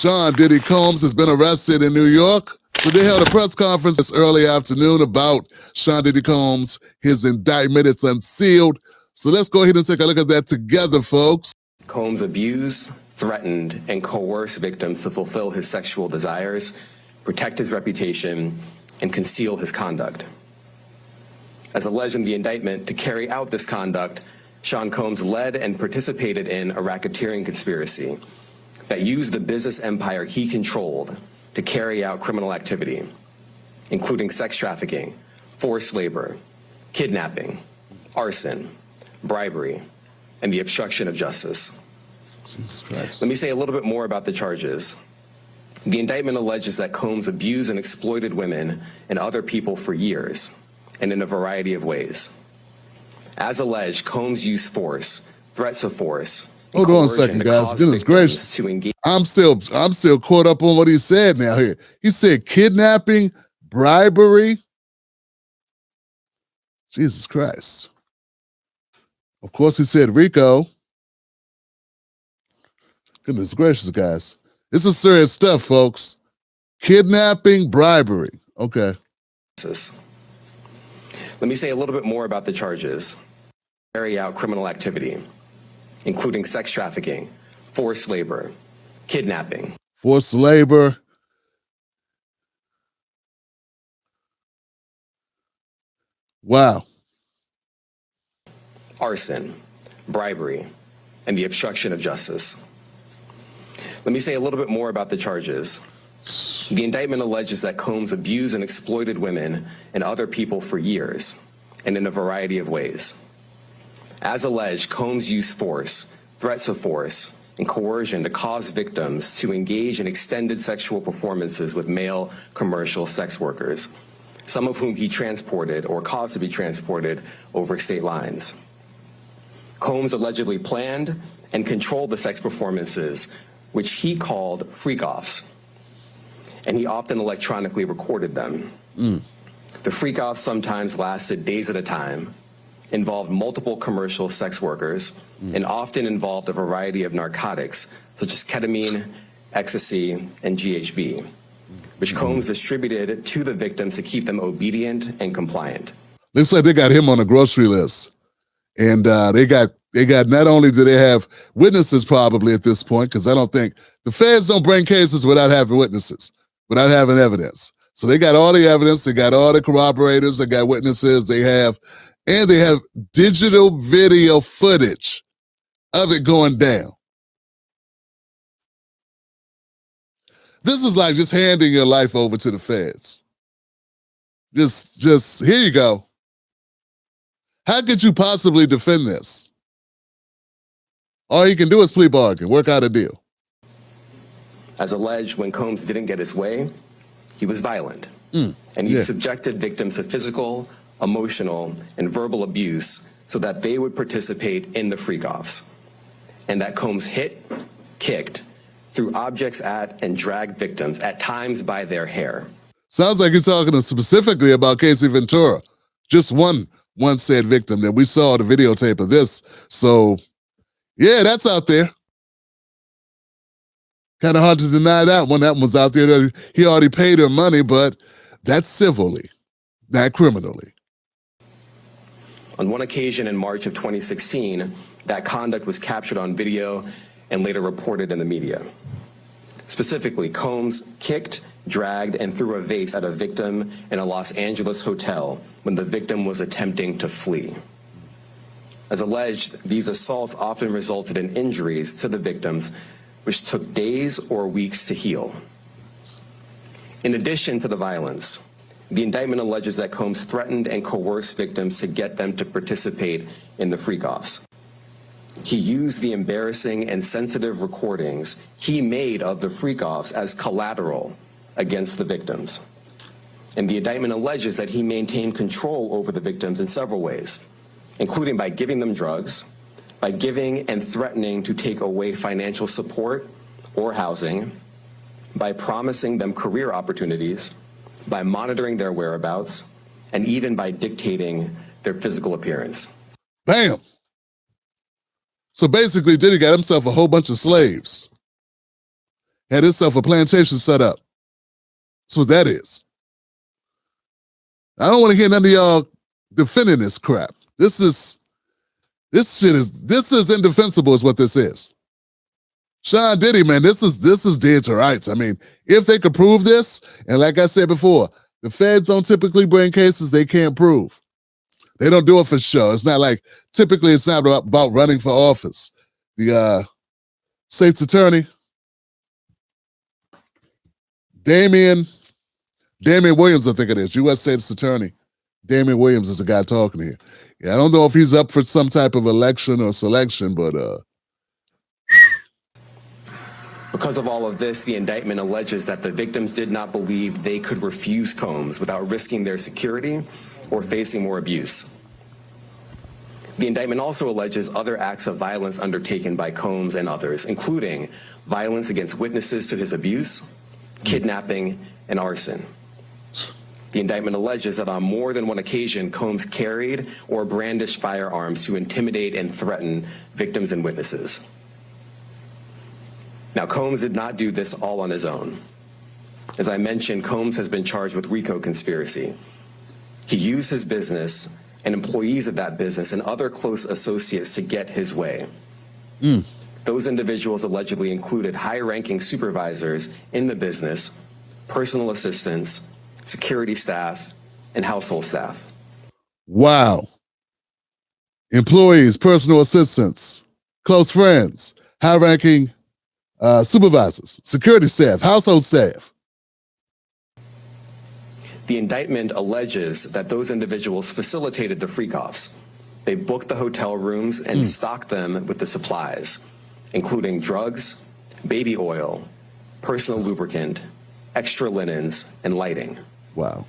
Sean Diddy Combs has been arrested in New York. So they held a press conference this early afternoon about Sean Diddy Combs, his indictment. It's unsealed. So let's go ahead and take a look at that together, folks. Combs abused, threatened, and coerced victims to fulfill his sexual desires, protect his reputation, and conceal his conduct. As alleged in the indictment, to carry out this conduct, Sean Combs led and participated in a racketeering conspiracy that used the business empire he controlled to carry out criminal activity, including sex trafficking, forced labor, kidnapping, arson, bribery, and the obstruction of justice. Jesus Christ. Let me say a little bit more about the charges. The indictment alleges that Combs abused and exploited women and other people for years, and in a variety of ways. As alleged, Combs used force, threats of force. Hold on a second, guys. Goodness gracious. I'm still caught up on what he said now here. He said kidnapping, bribery. Jesus Christ. Of course, he said Rico. Goodness gracious, guys. This is serious stuff, folks. Kidnapping, bribery. Okay. Let me say a little bit more about the charges. Carry out criminal activity, including sex trafficking, forced labor, kidnapping. Forced labor. Wow. Arson, bribery, and the obstruction of justice. Let me say a little bit more about the charges. The indictment alleges that Combs abused and exploited women and other people for years, and in a variety of ways. As alleged, Combs used force, threats of force, and coercion to cause victims to engage in extended sexual performances with male commercial sex workers, some of whom he transported or caused to be transported over state lines. Combs allegedly planned and controlled the sex performances, which he called freak-offs, and he often electronically recorded them. The freak-offs sometimes lasted days at a time, involved multiple commercial sex workers, and often involved a variety of narcotics, such as ketamine, ecstasy, and GHB, which Combs distributed to the victims to keep them obedient and compliant. Looks like they got him on a grocery list. And they got not only do they have witnesses probably at this point, because I don't think the feds don't bring cases without having witnesses, without having evidence. So they got all the evidence, they got all the corroborators, they got witnesses, they have digital video footage of it going down. This is like just handing your life over to the feds. Just here you go. How could you possibly defend this? All you can do is plea bargain, work out a deal. As alleged, when Combs didn't get his way, he was violent. And he subjected victims to physical, emotional, and verbal abuse so that they would participate in the freak-offs. And that Combs hit, kicked, threw objects at, and dragged victims, at times by their hair. Sounds like you're talking specifically about Casey Ventura. Just one said victim that we saw the videotape of this. So, yeah, that's out there. Kind of hard to deny that one. That one was out there. He already paid her money, but that's civilly, not criminally. On one occasion in March of 2016, that conduct was captured on video and later reported in the media. Specifically, Combs kicked, dragged, and threw a vase at a victim in a Los Angeles hotel when the victim was attempting to flee. As alleged, these assaults often resulted in injuries to the victims, which took days or weeks to heal. In addition to the violence, the indictment alleges that Combs threatened and coerced victims to get them to participate in the freak-offs. He used the embarrassing and sensitive recordings he made of the freak-offs as collateral against the victims. And the indictment alleges that he maintained control over the victims in several ways, including by giving them drugs, by giving and threatening to take away financial support or housing, by promising them career opportunities, by monitoring their whereabouts, and even by dictating their physical appearance. Bam! So basically, Diddy got himself a whole bunch of slaves. had himself a plantation set up. That's what that is. I don't want to hear none of y'all defending this crap. This is indefensible is what this is. Sean Diddy, man, this is dead to rights. I mean, if they could prove this, and like I said before, the feds don't typically bring cases they can't prove. They don't do it for show. It's not like, typically it's not about running for office. The state's attorney, Damian Williams, I think it is, U.S. State's Attorney. Damian Williams is the guy talking here. Yeah, I don't know if he's up for some type of election or selection, but Because of all of this, the indictment alleges that the victims did not believe they could refuse Combs without risking their security or facing more abuse. The indictment also alleges other acts of violence undertaken by Combs and others, including violence against witnesses to his abuse, kidnapping, and arson. The indictment alleges that on more than one occasion, Combs carried or brandished firearms to intimidate and threaten victims and witnesses. Now, Combs did not do this all on his own. As I mentioned, Combs has been charged with RICO conspiracy. He used his business and employees of that business and other close associates to get his way. Those individuals allegedly included high-ranking supervisors in the business, personal assistants, security staff, and household staff. wow. Employees, personal assistants, close friends, high-ranking supervisors, security staff, household staff. The indictment alleges that those individuals facilitated the freak-offs. They booked the hotel rooms and stocked them with the supplies, including drugs, baby oil, personal lubricant, extra linens, and lighting. Wow.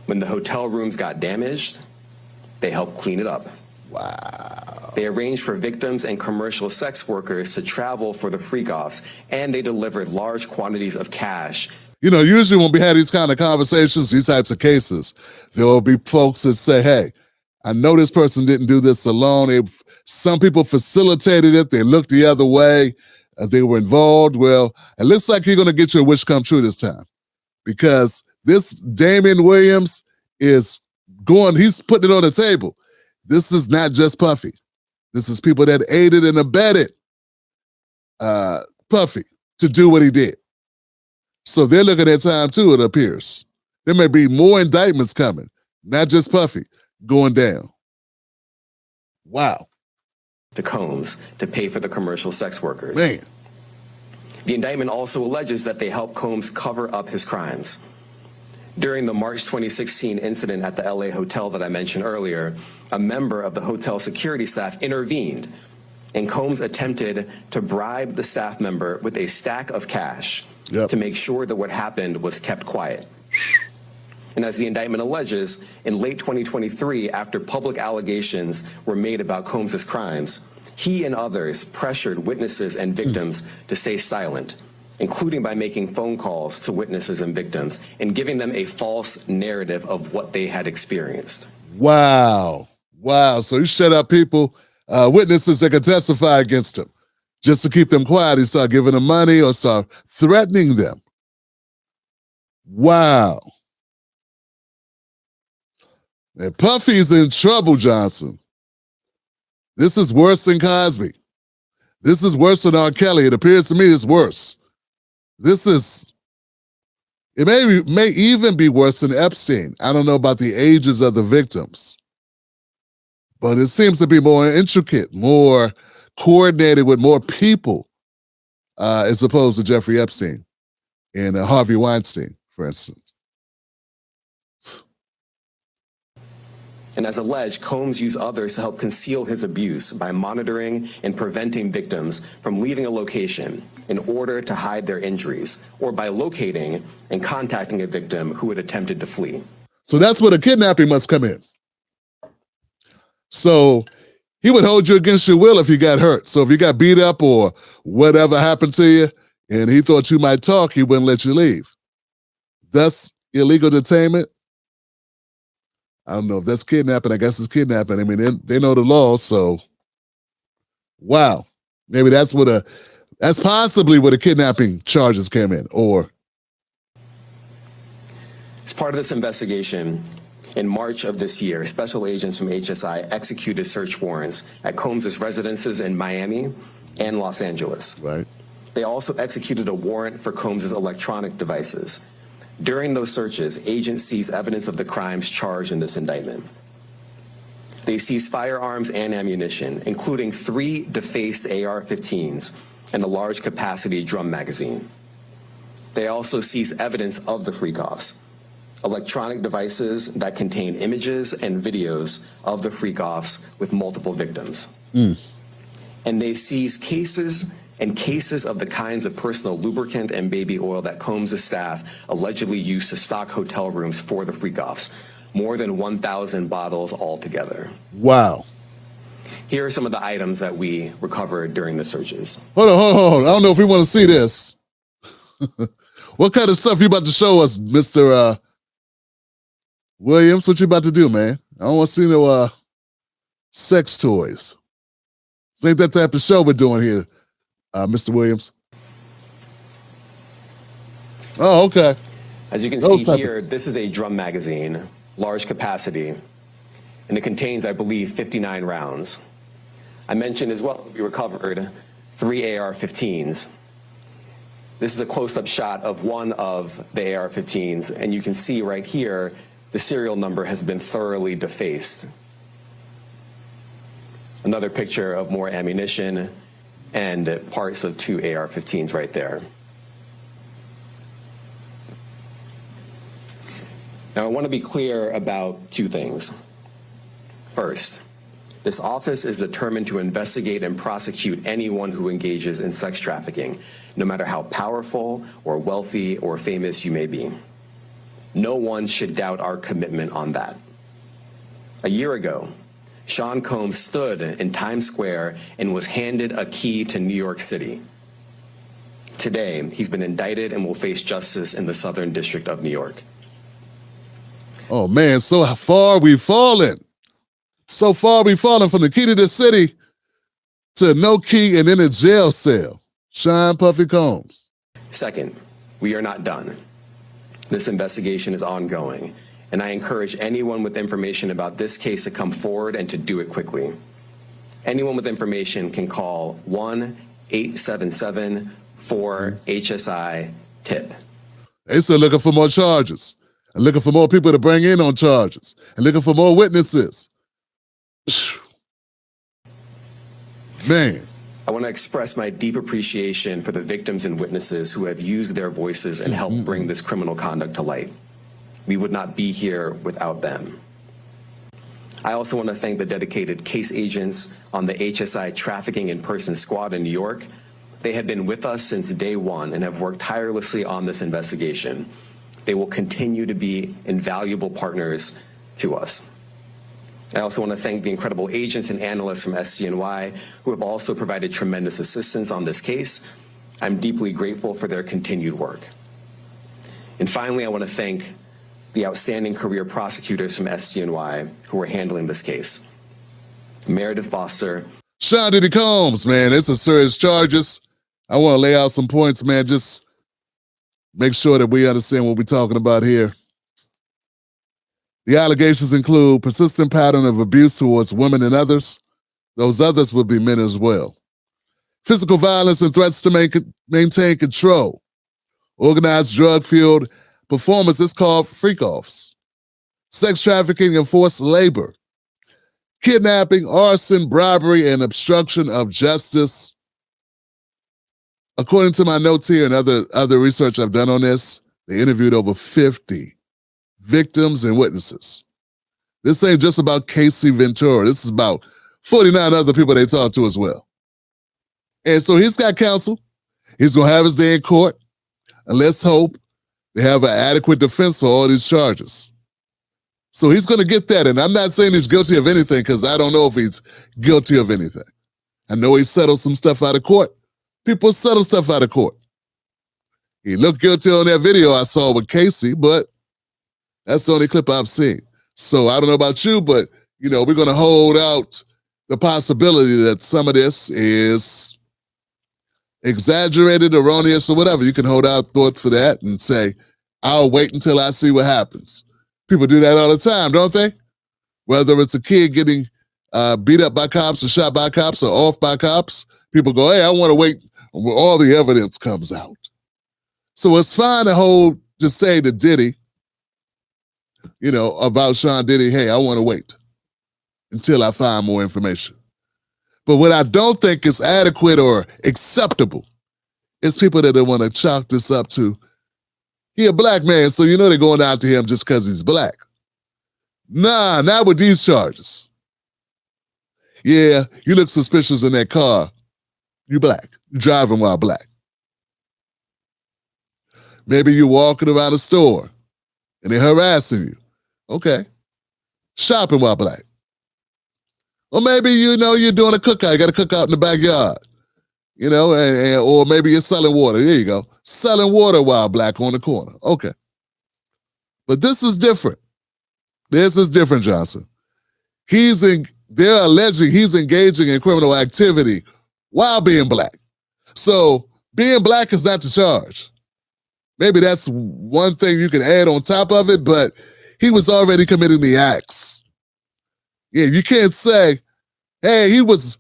When the hotel rooms got damaged, they helped clean it up. Wow. They arranged for victims and commercial sex workers to travel for the freak-offs, and they delivered large quantities of cash. You know, usually when we have these kind of conversations, these types of cases, there will be folks that say, hey, I know this person didn't do this alone. Some people facilitated it. They looked the other way. They were involved. Well, it looks like you're going to get your wish come true this time, because this Damian Williams is he's putting it on the table. This is not just Puffy. This is people that aided and abetted Puffy to do what he did. So they're looking at time too, it appears. There may be more indictments coming, not just Puffy, going down. Wow. To Combs to pay for the commercial sex workers. Man. The indictment also alleges that they helped Combs cover up his crimes. During the March 2016 incident at the LA hotel that I mentioned earlier, a member of the hotel security staff intervened, and Combs attempted to bribe the staff member with a stack of cash to make sure that what happened was kept quiet. And as the indictment alleges, in late 2023, after public allegations were made about Combs's crimes, he and others pressured witnesses and victims to stay silent, including by making phone calls to witnesses and victims and giving them a false narrative of what they had experienced. Wow. Wow. So he shut up people, witnesses that could testify against him. Just to keep them quiet, he started giving them money or started threatening them. Wow. And Puffy's in trouble, Johnson. This is worse than Cosby. This is worse than R. Kelly. It appears to me it's worse. It may even be worse than Epstein. I don't know about the ages of the victims, but it seems to be more intricate, more coordinated with more people, as opposed to Jeffrey Epstein and Harvey Weinstein, for instance. And as alleged, Combs used others to help conceal his abuse by monitoring and preventing victims from leaving a location in order to hide their injuries, or by locating and contacting a victim who had attempted to flee. So that's where the kidnapping must come in. So he would hold you against your will if you got hurt. So if you got beat up or whatever happened to you, and he thought you might talk, he wouldn't let you leave. Thus, illegal detainment. I don't know if that's kidnapping. I guess it's kidnapping. I mean, they know the law, so wow. Maybe that's what That's possibly where the kidnapping charges came in, or... As part of this investigation, in March of this year, special agents from HSI executed search warrants at Combs' residences in Miami and Los Angeles. Right. They also executed a warrant for Combs' electronic devices. During those searches, agents seized evidence of the crimes charged in this indictment. They seized firearms and ammunition, including 3 defaced AR-15s and a large capacity drum magazine. They also seized evidence of the freak-offs, electronic devices that contain images and videos of the freak-offs with multiple victims. And they seized cases of the kinds of personal lubricant and baby oil that Combs' staff allegedly used to stock hotel rooms for the freak-offs, more than 1,000 bottles altogether. Wow. Here are some of the items that we recovered during the searches. Hold on. I don't know if we want to see this. What kind of stuff you about to show us, Mr. Williams? What you about to do, man? I don't want to see no sex toys. This ain't that type of show we're doing here, Mr. Williams. Oh, okay. As you can see here, this is a drum magazine, large capacity, and it contains, I believe, 59 rounds. I mentioned as well that we recovered 3 AR-15s. This is a close-up shot of one of the AR-15s, and you can see right here the serial number has been thoroughly defaced. Another picture of more ammunition and parts of 2 AR-15s right there. Now, I want to be clear about 2 things. First, this office is determined to investigate and prosecute anyone who engages in sex trafficking, no matter how powerful or wealthy or famous you may be. No one should doubt our commitment on that. A year ago, Sean Combs stood in Times Square and was handed a key to New York City. Today, he's been indicted and will face justice in the Southern District of New York. Oh, man, so far we've fallen. So far we've fallen from the key to the city to no key and in a jail cell. Sean Puffy Combs. Second, we are not done. This investigation is ongoing, and I encourage anyone with information about this case to come forward and to do it quickly. Anyone with information can call 1-877-4-HSI-TIP. They still looking for more charges, and looking for more people to bring in on charges, and looking for more witnesses. Man. I want to express my deep appreciation for the victims and witnesses who have used their voices and helped bring this criminal conduct to light. We would not be here without them. I also want to thank the dedicated case agents on the HSI Trafficking in Person Squad in New York. They have been with us since day one and have worked tirelessly on this investigation. They will continue to be invaluable partners to us. I also want to thank the incredible agents and analysts from SCNY who have also provided tremendous assistance on this case. I'm deeply grateful for their continued work. And finally, I want to thank the outstanding career prosecutors from SCNY who are handling this case. Meredith Foster. Sean Diddy Combs, man, it's a serious charges. I want to lay out some points, man. Just make sure that we understand what we're talking about here. The allegations include persistent pattern of abuse towards women and others. Those others would be men as well. Physical violence and threats to maintain control. Organized drug-fueled performance is called freak-offs. Sex trafficking and forced labor. Kidnapping, arson, bribery, and obstruction of justice. According to my notes here and other research I've done on this, they interviewed over 50 victims and witnesses. This ain't just about Casey Ventura. This is about 49 other people they talked to as well. And so he's got counsel. He's going to have his day in court. And let's hope they have an adequate defense for all these charges. So he's going to get that. And I'm not saying he's guilty of anything because I don't know if he's guilty of anything. I know he settled some stuff out of court. People settle stuff out of court. He looked guilty on that video I saw with Casey, but that's the only clip I've seen. So I don't know about you, but, you know, we're going to hold out the possibility that some of this is exaggerated, erroneous, or whatever. You can hold out thought for that and say, I'll wait until I see what happens. People do that all the time, don't they? Whether it's a kid getting beat up by cops or shot by cops or off by cops, people go, hey, I want to wait when all the evidence comes out. So it's fine to just say to Diddy, about Sean Diddy, hey, I want to wait until I find more information. But what I don't think is adequate or acceptable is people that want to chalk this up to, he a black man, so they're going after him just because he's black. Nah, not with these charges. Yeah, you look suspicious in that car. You black. You driving while black. Maybe you're walking around a store and they're harassing you. Okay. Shopping while black. Or maybe, you're doing a cookout. You got a cookout in the backyard. Or maybe you're selling water. There you go. Selling water while black on the corner. Okay. But this is different. This is different, Johnson. They're alleging he's engaging in criminal activity while being black. So being black is not the charge. Maybe that's one thing you can add on top of it, but he was already committing the acts. Yeah, you can't say, hey, he was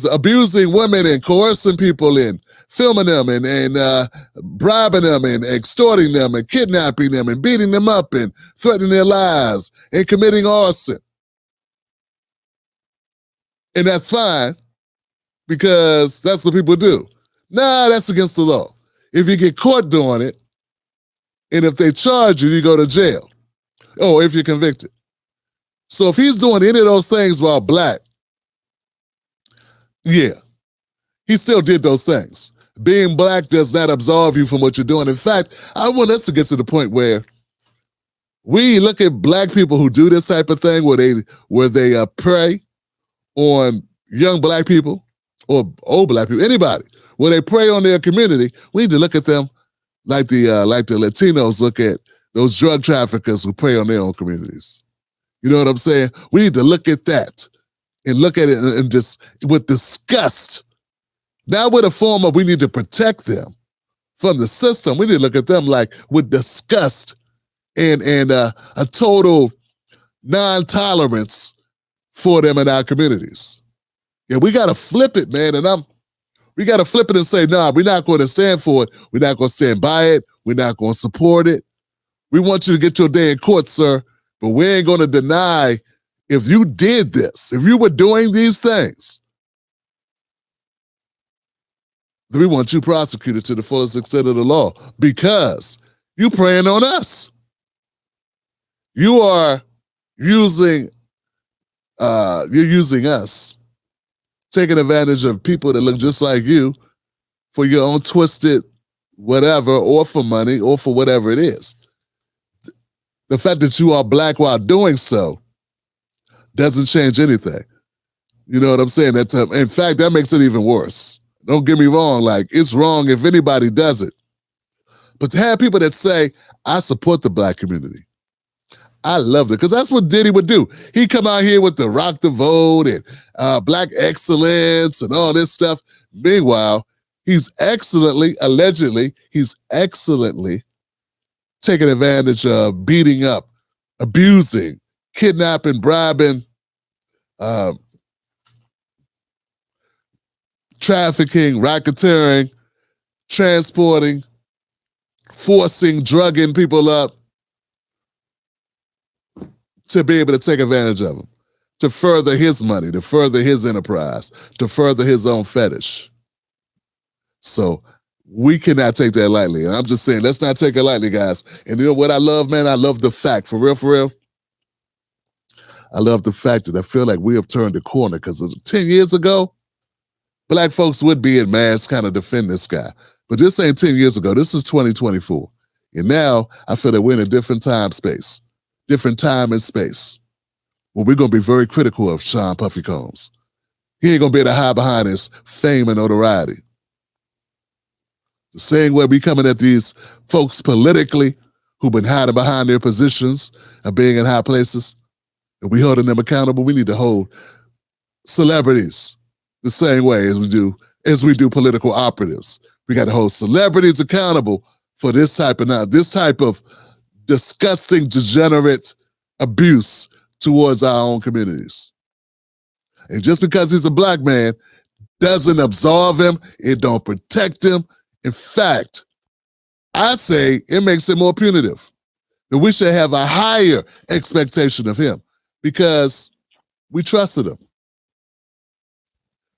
abusing women and coercing people and filming them and bribing them and extorting them and kidnapping them and beating them up and threatening their lives and committing arson. And that's fine because that's what people do. Nah, that's against the law. If you get caught doing it, and if they charge you, you go to jail. Or if you're convicted. So if he's doing any of those things while black, yeah, he still did those things. Being black does not absolve you from what you're doing. In fact, I want us to get to the point where we look at black people who do this type of thing where they prey on young black people or old black people, anybody, where they prey on their community. We need to look at them like the Latinos look at those drug traffickers who prey on their own communities. You know what I'm saying? We need to look at that and look at it and just with disgust. Not with a form of we need to protect them from the system. We need to look at them like with disgust and a total non-tolerance for them in our communities. Yeah, we got to flip it, man. And we got to flip it and say, nah, we're not going to stand for it. We're not going to stand by it. We're not going to support it. We want you to get your day in court, sir, but we ain't going to deny if you did this, if you were doing these things, then we want you prosecuted to the fullest extent of the law because you preying on us. You are using us, taking advantage of people that look just like you for your own twisted whatever, or for money, or for whatever it is. The fact that you are black while doing so doesn't change anything. You know what I'm saying? In fact, that makes it even worse. Don't get me wrong, like, it's wrong if anybody does it. But to have people that say, I support the black community, I love it, because that's what Diddy would do. He'd come out here with the rock the vote and black excellence and all this stuff. Meanwhile, allegedly taking advantage of, beating up, abusing, kidnapping, bribing, trafficking, racketeering, transporting, forcing, drugging people up to be able to take advantage of them, to further his money, to further his enterprise, to further his own fetish. So we cannot take that lightly. And I'm just saying, let's not take it lightly, guys. And you know what I love, man? I love the fact, for real, I love the fact that I feel like we have turned the corner, because 10 years ago, black folks would be in mass kind of defend this guy. But this ain't 10 years ago. This is 2024. And now I feel that we're in a different time and space, where we're going to be very critical of Sean Puffy Combs. He ain't going to be able to hide behind his fame and notoriety. The same way we coming at these folks politically who've been hiding behind their positions and being in high places, and we holding them accountable, we need to hold celebrities the same way as we do as we do political operatives. We got to hold celebrities accountable for this type of disgusting, degenerate abuse towards our own communities. And just because he's a black man doesn't absolve him, it don't protect him. In fact, I say it makes it more punitive. That we should have a higher expectation of him because we trusted him.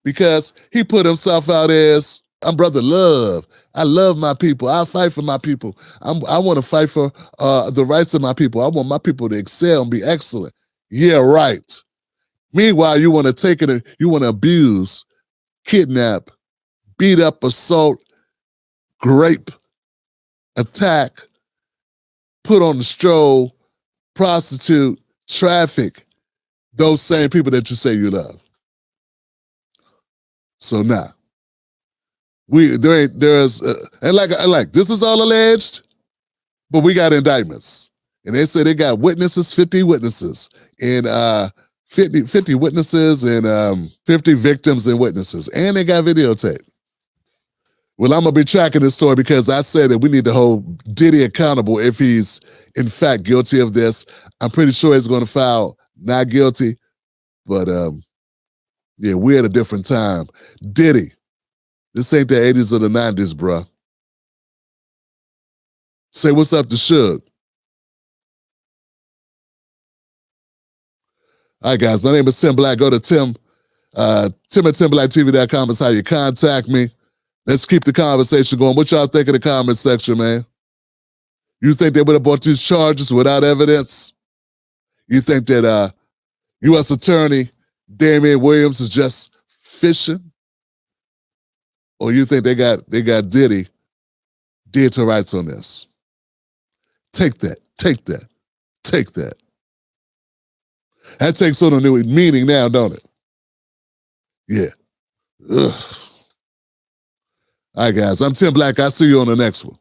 Because he put himself out as, I'm brother love. I love my people. I fight for my people. I want to fight for the rights of my people. I want my people to excel and be excellent. Yeah, right. Meanwhile, you want to take it, you want to abuse, kidnap, beat up, assault, grape, attack, put on the stroll, prostitute, traffic, those same people that you say you love. So now, this is all alleged, but we got indictments. And they said they got witnesses, 50 witnesses, and 50 witnesses and 50 victims and witnesses. And they got videotape. Well, I'm going to be tracking this story because I said that we need to hold Diddy accountable if he's in fact guilty of this. I'm pretty sure he's going to file not guilty, but yeah, we're at a different time. Diddy, this ain't the 80s or the 90s, bruh. Say what's up to Suge. All right, guys, my name is Tim Black. Go to Tim at TimBlackTV.com is how you contact me. Let's keep the conversation going. What y'all think in the comment section, man? You think they would have brought these charges without evidence? You think that U.S. Attorney Damian Williams is just fishing? Or you think they got Diddy dead to rights on this? Take that. That takes on a new meaning now, don't it? Yeah. Ugh. All right, guys, I'm Tim Black. I'll see you on the next one.